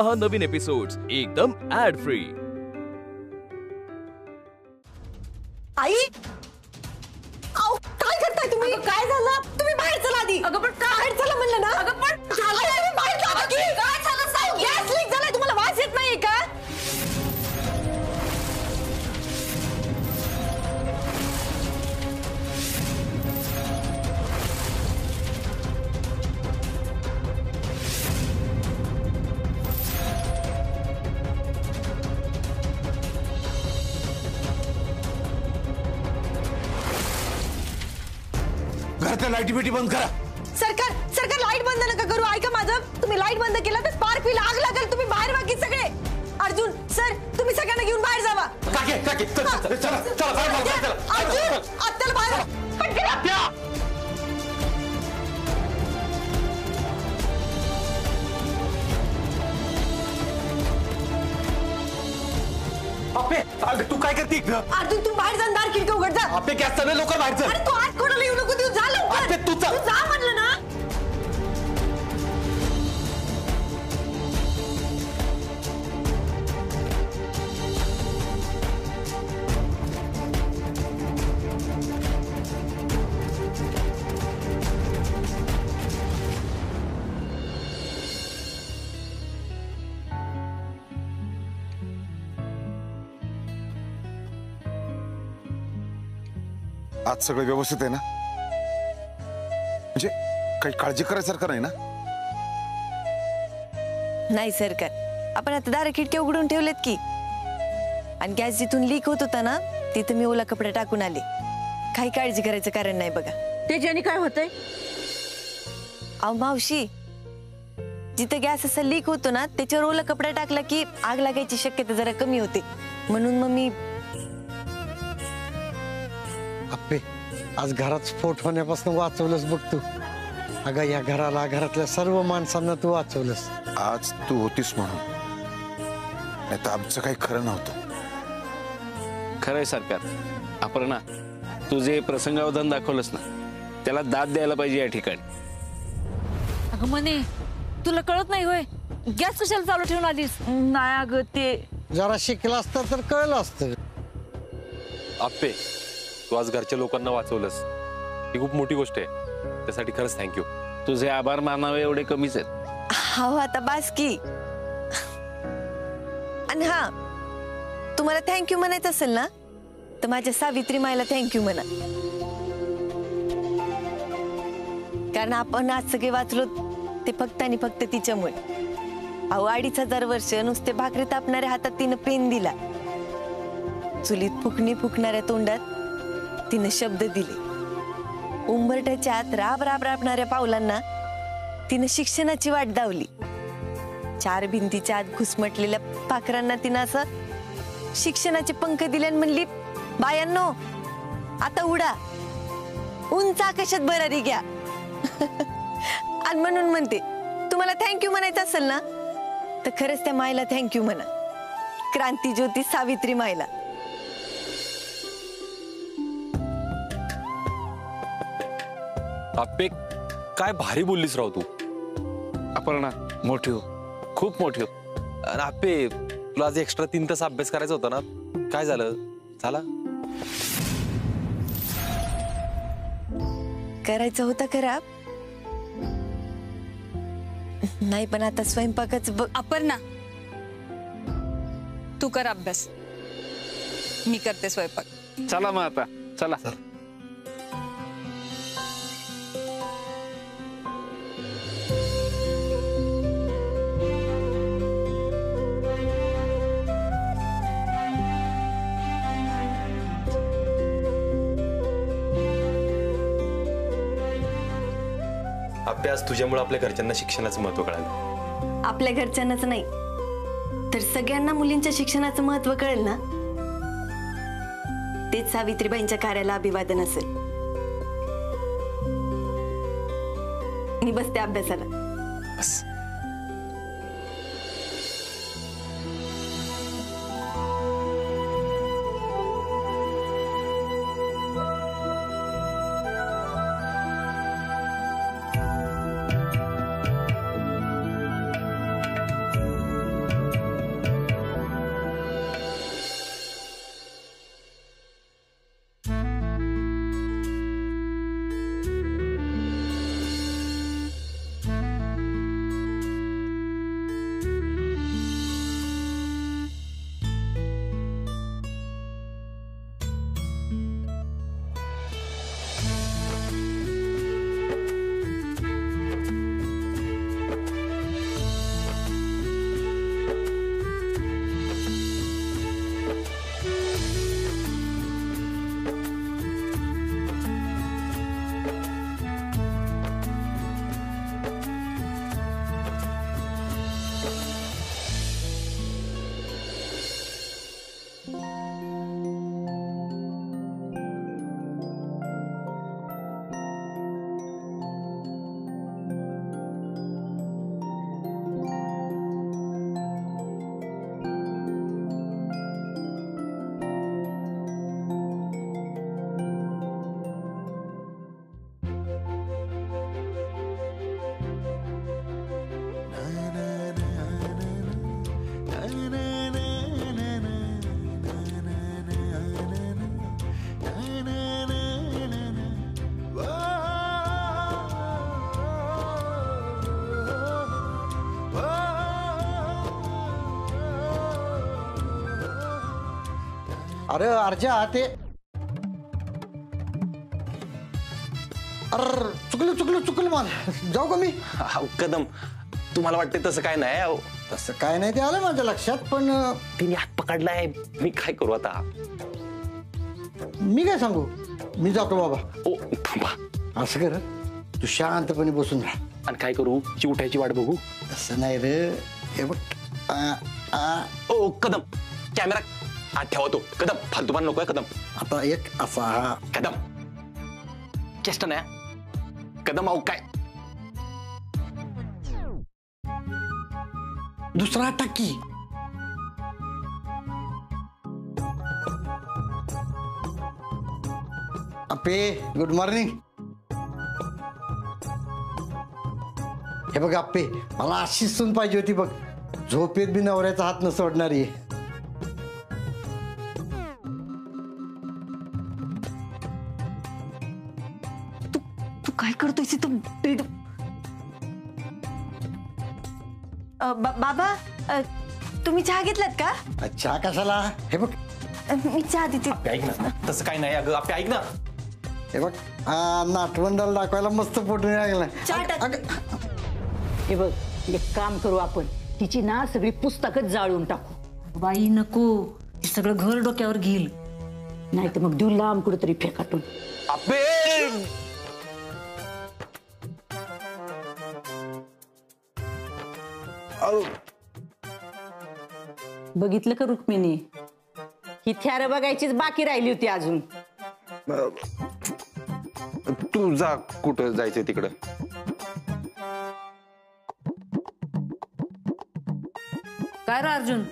पहा नवीन एपिसोड्स एकदम add free. आई आओ काय करताय तुम्ही? काय झालं? तुम्ही बाहेर चला आधी। अगं पण बाहेर चला म्हणलं ना। अगं पण झालं बाहेर चला की काय झालं सांग? गॅस लीक झालाय, तुम्हाला वास येत नाही का? घरातल्या लाईटी बिटी बंद करा। सरकार लाईट बंद नका करू। ऐका माझं, तुम्ही लाईट बंद केला तर स्पार्कला आग लागेल। तुम्ही बाहेर बाकी सगळे। अर्जुन सर, तुम्ही सगळ्यांना घेऊन बाहेर जावा। काकी चला बाहेर अर्जुन आत्याला बाहेर पटकन। अबे तू काय करते? अर्जुन तू बाहेर जा, दार खिडकी उघड जा। आपे गॅस चालू लवकर बाहेर जा। अरे तू आज कोणाला येऊ नको देऊ, जा लवकर। तू जा म्हणलं ना। आज सगळं व्यवस्थित आहे ना? म्हणजे काही काळजी करायसारखं नाही ना? नाही सरकार, आपण आता दार खिडक्या उघडून ठेवलेत की, आणि गॅस जिथून लीक होत होता ना तिथे मी ओला कपडा टाकून आले। काही काळजी करायचं कारण नाही बघा। ते ज्याने काय होतंय? अहो मावशी, जिथे गॅस असं लीक होतो ना त्याच्यावर ओला कपडा टाकला की आग लागायची शक्यता जरा कमी होते, म्हणून मग मी। अप्पे, आज घरात स्फोट होण्यापासून वाचवलंस बघ तू। अगं या घराला, घरातल्या सर्व माणसांना तू वाचवलंस। आज तू होतीस म्हणून, नाही तर आमचं काही खरं नव्हतं। खरंय सरकार, अपर्णा तू जे प्रसंगावधान दाखवलंस ना त्याला दाद द्यायला पाहिजे या ठिकाणी। अगं मने, तुला कळत नाही होय? गॅस कशाला चालू ठेवून आलीस? नाही अगं ते जरा शिकला असता तर कळलं असतं। आप्पे, तू आज घरच्या लोकांना वाचवलंस, ही खूप मोठी गोष्ट आहे। त्यासाठी खरंच थँक्यू। तुझे आभार मानावे एवढे कमीच आहेत। हो आता बास की। आणि हा, तुम्हाला थँक्यू म्हणायचं असेल ना तर माझ्या सावित्री मायला थँक्यू म्हणा, कारण आपण आज सगळे वाचलो ते फक्त आणि फक्त तिच्यामुळे। अहो 2500 वर्ष नुसते भाकरी तापणाऱ्या हातात तिनं पेन दिला, चुलीत फुकणी फुकणाऱ्या तोंडात तिनं शब्द दिले, उंबरठ्याच्या आत राब राब राबणाऱ्या पावलांना तिनं शिक्षणाची वाट दावली, 4 भिंतीच्या आत घुसमटलेल्या पाखरांना तिनं असं शिक्षणाचे पंख दिले आणि म्हणली, बायांनो आता उडा, उंच आकाशात भरारी घ्या। आणि म्हणून म्हणते, तुम्हाला थँक्यू म्हणायचं असेल ना तर खरंच त्या मायला थँक्यू म्हणा, क्रांती ज्योती सावित्री मायला। आप्पे, काय भारी बोललीस राव तू। अपर्णा मोठी हो, खूप मोठी हो। अरे आप्पे, तुला आज एक्स्ट्रा 3 तास अभ्यास करायचा होता ना, काय झालं? झाला? करायचं होता खरा, नाही पण आता स्वयंपाकच अपर्णा, तू कर अभ्यास, मी करते स्वयंपाक। चला मग आता चला। अभ्यास तुझ्यामुळे आपल्या घरच्यांना शिक्षणाचं महत्व कळालं। आपल्या घरच्यांनाच नाही तर सगळ्यांना मुलींच्या शिक्षणाचं महत्व कळेल ना, तेच सावित्रीबाईंच्या कार्याला अभिवादन असेल। मी बसते अभ्यासाला। बस। अरे अर्जा ते अरे चुकलं मला. जाऊ का मी? अहो, कदम तुम्हाला वाटते तसं काय नाही अहो. तसं काय नाही ते आलं माझ्या लक्षात, पण तिने हात पकडलाय, मी काय करू आता? मी काय सांगू, मी जातो बाबा. ओ थांबा. असं कर, तू शांतपणे बसून राहा. आणि काय करू? उठायची वाट बघू? तसं नाही रे, हे बघ. ओ कदम, कॅमेरा आत ठेवा तो. कदम फालतूपण नकोय कदम. आता एक असा कदम चेष्टा नाही कदम. अहो काय दुसरा टाकी. अप्पे गुड मॉर्निंग. हे बघ अप्पे, मला अशी सून पाहिजे होती बघ, झोपेत बी नवऱ्याचा हात न सोडणारी. तू काय करतोय तू? बाबा, तुम्ही चहा घेतलात का? चहा कशाला? हे बघ मी चहा देते. ऐक ना, तसं काय नाही अगं. आपे ऐक ना. हे बघ, नाटवंडाला दाखवायला मस्त फोटो लागला. चहा टाक. हे बघ, एक काम करू आपण, तिची ना सगळी पुस्तकच जाळून टाकू. बाई नको, हे सगळं घर डोक्यावर घेईल. नाही तर मग देऊ लांब कुठेतरी फेकाटून. आपे बघितलं का रुक्मिणी, ही थ्यार बघायचीच बाकी राहिली होती अजून. तू जा, कुठं जायचंय तिकडं. काय रा अर्जुन,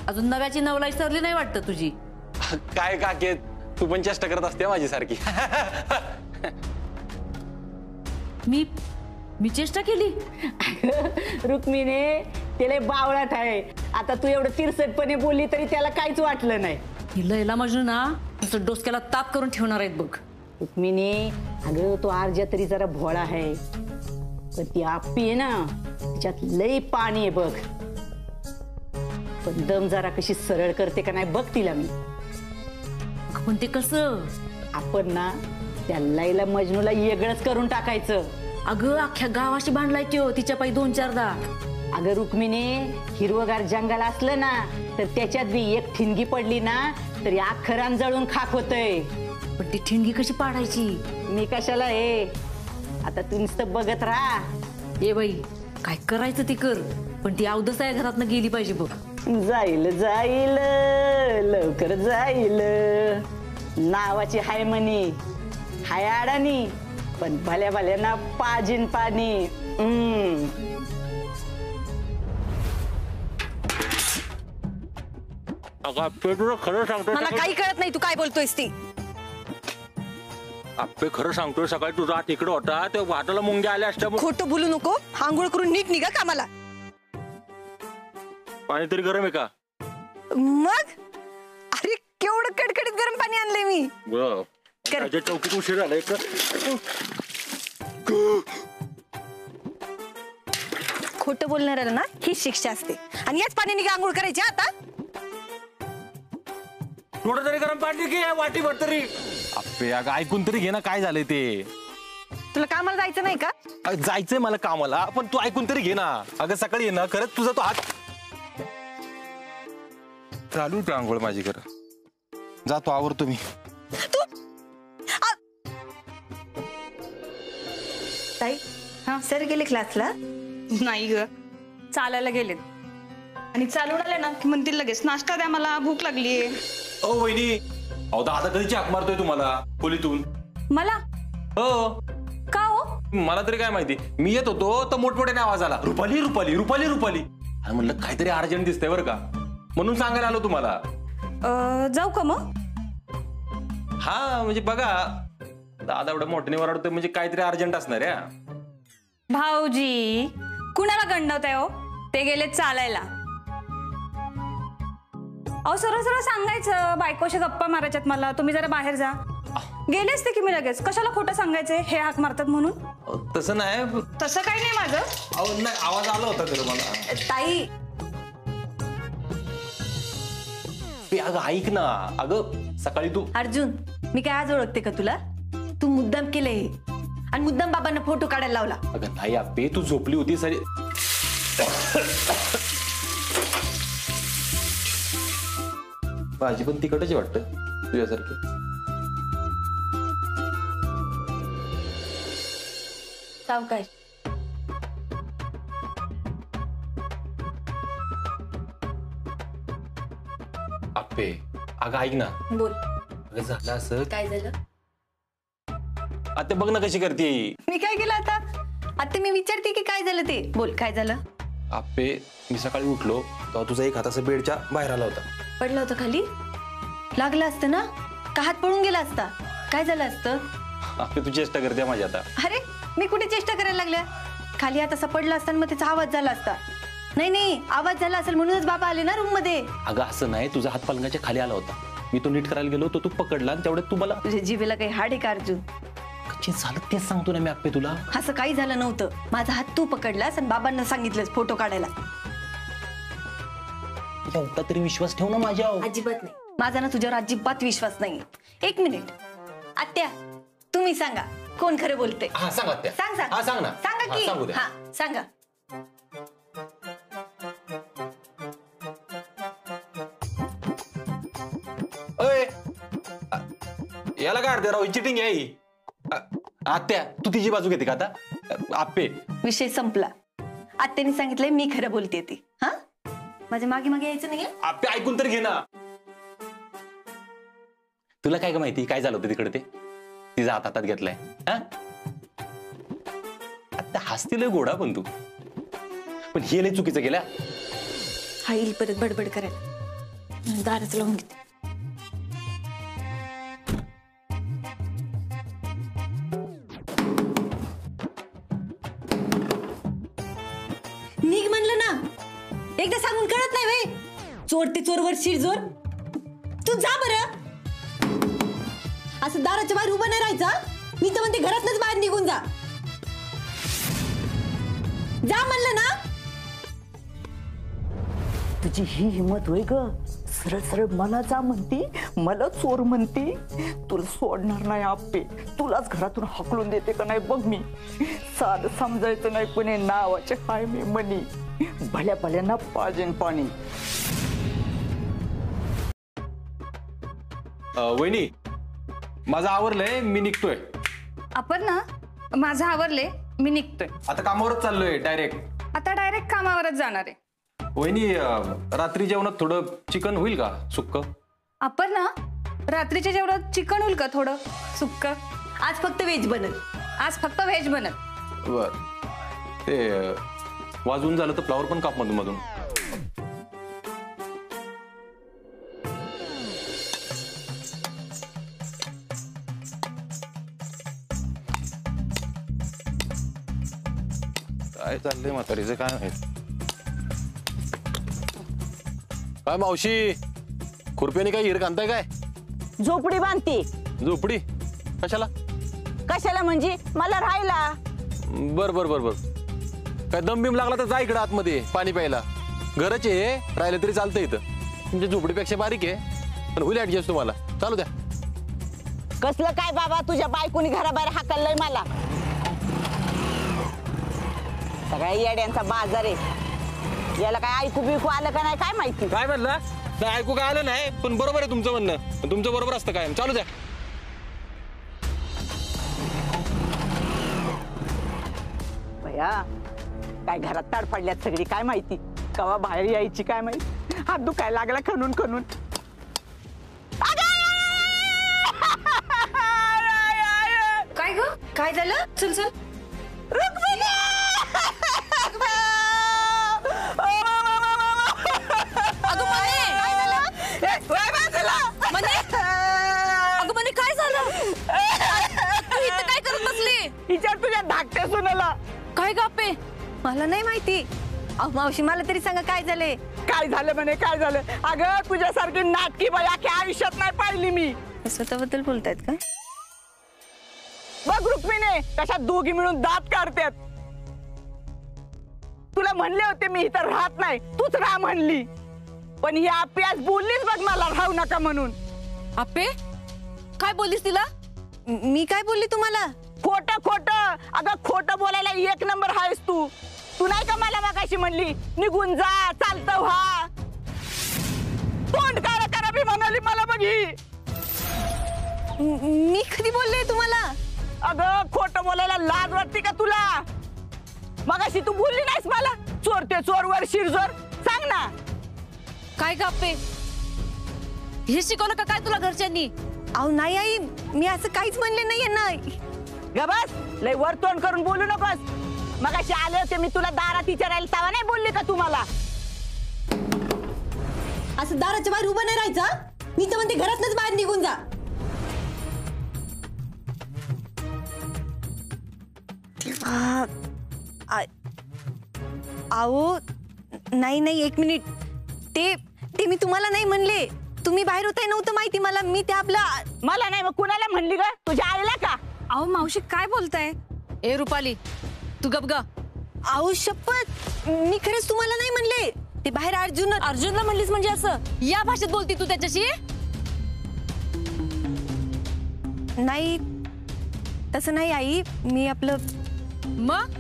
अजून नव्याची नवलाई सरली नाही वाटतं तुझी? काय काके, तू पण चेष्टा करत असते माझी सारखी. मी चेष्टा केली? रुक्मिणी, त्याला बावळाट आहे. आता तू एवढं तिरसटपणे बोलली तरी त्याला काहीच वाटलं नाही. ही लैला मजनू ना नुसतं डोसक्याला ताप करून ठेवणार आहेत बघ. रुक्मिणी, अगं तो आरजा तरी जरा भोळा आहे, पण ती आप्पी आहे ना, तिच्यात लई पाणी आहे बघ. पण दम जरा कशी सरळ करते का नाही बघ तिला मी. पण ते कसं? आपण ना त्या लैला मजनूला वेगळंच करून टाकायचं. अगं अख्ख्या गावाशी बांधलाय तो तिच्या पायी 2-4दा. अगं रुक्मिणी, हिरवगार जंगल असलं ना तर त्याच्यात बी एक ठिणगी पडली ना तरी अख्खं रान जळून खाक होतंय. पण ती ठिणगी कशी पाडायची? मी कशाला हे, आता तू नुसतं बघत राहा. ए बाई, काय करायचं ते कर, पण ती अवदसा या घरातनं गेली पाहिजे बघ. जाईल जाईल लवकर जाईल, नावाची हाय म्हणी, हाय अडाणी, पण भल्या भल्याना पाजीन पाणी. खरं सांगतोय, मला काही कळत नाही, तू काय बोलतोयस ती? आपे खरं सांगतोय, सकाळी तुझा हात इकडे होता ते वाटाला मुंग्या आल्या असत्या. खोटं बोलू नको. आंघोळ करून नीट निघा कामाला. पाणी तरी गरम आहे का? मग अरे केवढं कडकडीत गरम पाणी आणलंय मी. कर. माझ्या चौकीत उशीर झालाय का? खोटं बोलणाऱ्याला ना ही शिक्षा असते, आणि याच पाण्याने काय आंघोळ करायची आता? थोडं तरी गरम पाणी घे, वाटी भर तरी. आपे अगं ऐकून तरी घे ना, काय झालंय ते. तुला कामाला जायचं नाही का? जायचंय मला कामाला, पण तू ऐकून तरी घे ना. अगं सकाळी ये ना, खरंच तुझा तो हात चालू ते आंघोळ माझी. कर जातो, आवरतो मी. ताई, सर गेले क्लासला? नाही ग, चालायला गेलेत. आणि चालून आले ना की म्हणतील लगेच नाश्ता द्या, मला भूक लागलीये. ओ वहिनी, अहो दादा कधीची हाक मारतोय तुम्हाला खोलीतून? मला? हो. का हो? मला तरी काय माहिती. मी येत होतो तर मोठमोठ्याने आवाज आला, रुपाली रुपाली रुपाली रुपाली. आणि म्हणलं काहीतरी अर्जंट दिसतंय बरं का, म्हणून सांगायला आलो तुम्हाला. जाऊ का मग? हा म्हणजे बघा, दादा एवढं मोठ्याने वरडतोय म्हणजे काहीतरी अर्जंट असणार आहे. भाऊजी कुणाला गंडवत आहे हो? ते गेले चालायला. अहो सरळ सरळ सांगायचं, बायकोशी गप्पा मारायच्यात मला, तुम्ही जरा बाहेर जा. गेले असते की मी लगेच, कशाला खोटं सांगायचे हे हाक मारतात म्हणून? तसं नाही. तसं काही नाही माझं. अहो नाही, आवाज आला होता खरं मला. ताई, अगं ऐक ना, अगं सकाळी तू अर्जुन, मी काय आज ओळखते का तुला? तू मुद्दाम केलंय हे. आणि मुद्दाम बाबांना फोटो काढायला लावला. अगं नाही आप्पे, तू झोपली होती सरी. भाजी पण तिखटच वाटतं तुझ्यासारखी. सावकाश. आप्पे अगं ऐक ना. बोल. अगं झालं असं. काय झालं? आता बघ ना कशी करते. मी काय केलं आता? आता मी विचारते की काय झालं ते. बोल, काय झालं? आप्पे मी सकाळी उठलो तेव्हा तुझा एक हात असं बेडच्या बाहेर आला होता. पडलं होतं खाली? लागलं असतं ना? का हात पळून गेला असता? काय झालं असतं? आप्पे तू चेष्टा करते माझी आता. अरे मी कुठे चेष्टा करायला लागल्या? खाली हात असा पडला असता मग त्याचा आवाज झाला असता. नाही नाही, आवाज झाला असेल म्हणूनच बाबा आले ना रूम मध्ये. अगं असं नाही, तुझा हात पलंगाच्या खाली आला होता. मी तो नीट करायला गेलो तो तू पकडला आणि तेवढ्यात तू मला. तुझ्या जीवेला काही हाड आहे का अर्जुन? कशी झालं तेच सांगतो ना मी आप्पे तुला. असं काही झालं नव्हतं. माझा हात तू पकडलास आणि बाबांना सांगितलंस फोटो काढायला. एवढा तरी विश्वास ठेव ना माझ्यावर. अजिबात नाही. माझा ना तुझ्यावर अजिबात विश्वास नाही. एक मिनिट आत्या, तुम्ही सांगा कोण खरं बोलते? हा सांग आत्या. सांग सांग. हा सांग ना. सांगा हा, सांगू की. दे. हा सांगा. अय याला काय अर्थ राव, चिटिंग आहे ही. आत्या तू तिची बाजू घेते का आता? आप्पे विषय संपला. आत्याने सांगितलंय मी खरं बोलते ती. हा माझ्या मागे मागे यायचं नाही. आप्पे ऐकून तर घे ना. तुला काय का माहिती काय झालं होतं तिकडे ते? तिचा हात हातात घेतलाय. हा आता हसतील गोडा पण तू, पण हे लय चुकीचं केलं. हा येईल परत बडबड करायला. दारच लावून घेते. निघ म्हणलं ना, एकदा सांगून कळत नाही वे. चोर ते चोरवर शिरजोर. तू जा बरं. असं दाराच्या बाहेर उभं नाही राहायचं. मी तर म्हणते घरातच बाहेर निघून जा. जा म्हणलं ना. तुझी ही हिंमत होय ग? सरळ सरळ मला जा म्हणती, मला चोर म्हणती. तुला सोडणार नाही आप्पे. तुलाच घरातून हाकलून देते का नाही बघ मी. साधं समजायचं नाही कोणी नावाचे हाय मी मनी. भल्या भल्यांना पाजेन पाणी. वहिनी माझं आवरलंय, मी निघतोय. आपण ना, माझं आवरले, मी निघतोय. आता कामावरच चाललोय डायरेक्ट. आता डायरेक्ट कामावरच जाणार आहे. वहिनी रात्री जेवणात थोडं चिकन होईल का सुक्क? आपण ना रात्रीच्या जेवणात चिकन होईल का थोडं सुक्क? आज फक्त व्हेज बनल. आज फक्त व्हेज बनल. बर ते वाजून झालं तर फ्लावर पण काप मधून मधून. काय चाललंय म्हातारीचं काय माहित. काय मावशी, खुरप्याने काय हिर आणताय काय? झोपडी बांधती. झोपडी कशाला? कशाला म्हणजे मला राहायला. बर बर बर बर. काय दम बिम लागला तर जा इकडे आतमध्ये पाणी प्यायला. घरच आहे, राहिलं तरी चालतं इथं. तुमच्या झोपडीपेक्षा बारीक आहे पण होईल ऍडजस्ट तुम्हाला. चालू द्या. कसलं काय बाबा, तुझ्या बायकोनी घराबाहेर हाकललंय मला. सगळ्या येड्यांचा बाजार आहे. याला काय ऐकू बिकू आलं का नाही काय माहिती. काय म्हणला? नाही ऐकू काय आलं नाही, पण बरोबर आहे तुमचं म्हणणं. तुमचं बरोबर असतं काय. चालू द्या. भया काय घरात ताड पडल्यात सगळी काय माहिती. कवा बाहेर यायची काय माहिती. हात दुखायला लागला खणून खणून. काय ग? काय झालं? चल चल. अगं म्हणे काय झालं? तू इथं काय करत बसली? हिच्या तुझ्या धाकट्या सुनाला. काय गप्पे? मला नाही माहिती. अहो मावशी, मला तरी सांगा काय झालंय? काय झालं म्हणे काय झालं? अगं तुझ्यासारखी नाटकी बाई अख्ख्या आयुष्यात नाही पाहिली मी. स्वतःबद्दल बोलतायत का? बघ रुक्मिणी कशा दोघी मिळून दात काढतात. तुला म्हणले होते मी इथं राहत नाही, तूच राह म्हणली. पण ही आप्पी आज बोललीच बघ मला राहू नका म्हणून. आप्पे काय बोललीस तिला? मी काय बोलली तुम्हाला? खोट खोट अगं खोट बोलायला एक नंबर आहेस तू. तू नाही का मला मगाशी म्हणली निघून जा चालतं व्हा. तोंड काळं करा बी म्हणाली मला बघ ही. मी कधी बोलले तुम्हाला? अगं खोट बोलायला लाज वाटते का तुला? मगाशी तू बोलली नाहीस मला चोर ते चोर वर शिरजोर. सांग ना. काय ग आप्पे, हे शिकवलं का काय तुला घरच्यांनी? अहो नाही आई, मी असं काहीच म्हणले नाहीये ना. ग बस लय वर तोंड करून बोलू नकोस. मगाशी आले होते मी तुला दारात विचारायला तेव्हा नाही बोलली का तुम्हाला? असं दाराच्या बाहेर उभं नाही राहायचं. मी तर म्हणते घरातनच बाहेर निघून जा. अहो नाही नाही एक मिनिट. ते मी तुम्हाला नाही म्हणले. तुम्ही बाहेर होताय नव्हतं माहिती मला. मी ते आपलं मला नाही मग कुणाला म्हणली ग? तुझ्या आईला का? अहो मावशी काय बोलताय? ए रुपाली तू गप ग. अहो शपथ मी खरंच तुम्हाला नाही म्हणले. ते बाहेर अर्जुनला म्हणलीस म्हणजे असं या भाषेत बोलती तू त्याच्याशी? नाही तसं नाही आई. मी आपलं मग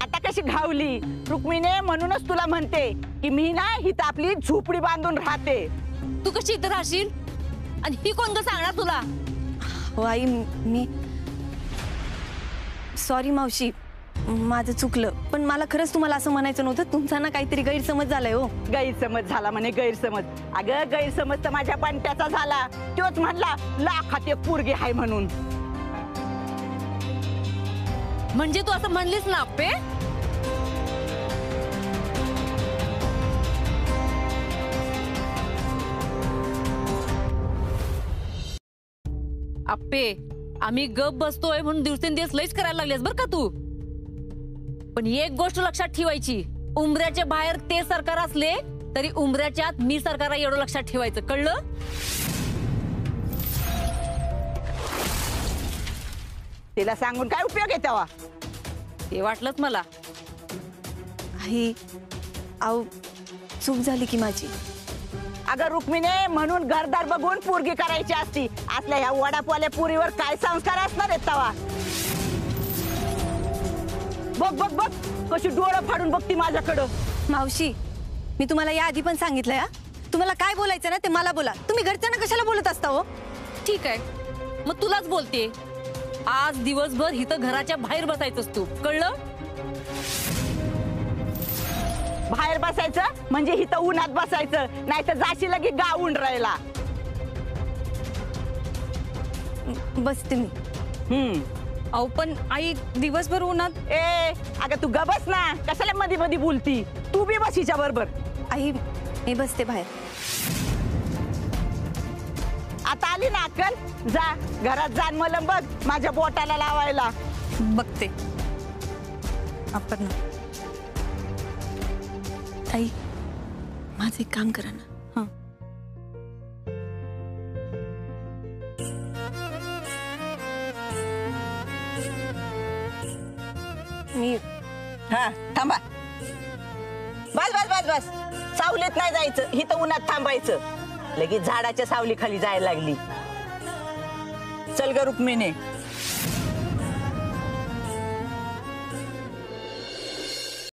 आता कशी घावली रुक्मिणी. म्हणूनच तुला म्हणते की मी ना हिथं आपली झोपडी बांधून राहते. तू कशी इथं राहशील आणि ही कोण ग सांगणार तुला? हो आई मी सॉरी मावशी, माझं चुकलं. पण मला खरंच तुम्हाला असं म्हणायचं नव्हतं. तुमचा ना काहीतरी गैरसमज झालाय. हो गैरसमज झाला म्हणे गैरसमज. अगं गैरसमज तर माझ्या बंट्याचा झाला. तोच म्हणला लाखात एक पोरगी आहे म्हणून. म्हणजे तू असं म्हणलीस ना आप्पे? आप्पे आम्ही गप बसतोय म्हणून दिवसेंदिवस लईच करायला लागलेस बर का तू. पण एक गोष्ट लक्षात ठेवायची, उंबऱ्याच्या बाहेर ते सरकार असले तरी उंबऱ्याच्या आत मी सरकार एवढं लक्षात ठेवायचं, कळलं? तिला सांगून काय उपयोग आहे तेव्हा? ते वाटलंच मला. आई अहो चूक झाली की माझी. अगं रुक्मिणी म्हणून घरदार बघून पोरगी करायची असती. असल्या ह्या वडापावल्या पुरीवर काय संस्कार असणार आहेत तेव्हा? बघ बघ बघ कशी डोळं फाडून बघती माझ्याकडं. मावशी मी तुम्हाला या आधी पण सांगितलंय. तुम्हाला काय बोलायचं ना ते मला बोला. तुम्ही घरच्यांना कशाला बोलत असता हो? ठीक आहे मग तुलाच बोलते. आज दिवसभर इथं घराच्या बाहेर बसायचंस तू, कळलं? बाहेर बसायचं म्हणजे इथं उन्हात बसायचं, नाही तर जाशी लगी गावून राहिला. बसते मी. अहो पण आई दिवसभर उन्हात. ए अगं तू गबस ना, कशाला मध्ये मध्ये बोलती? तू बी बस हिच्या बरोबर. आई मी बसते बाहेर. आता आली ना अक्कल? जा घरात जाण मलम बघ माझ्या बोटाला लावायला. बघते आपण. आई माझं एक काम करा ना. मी थांबा. बस बस बस बस. सावलीत नाही जायचं, इथं उन्हात थांबायचं. लगेच झाडाच्या सावली खाली जायला लागली. चल ग रुक्मिणी.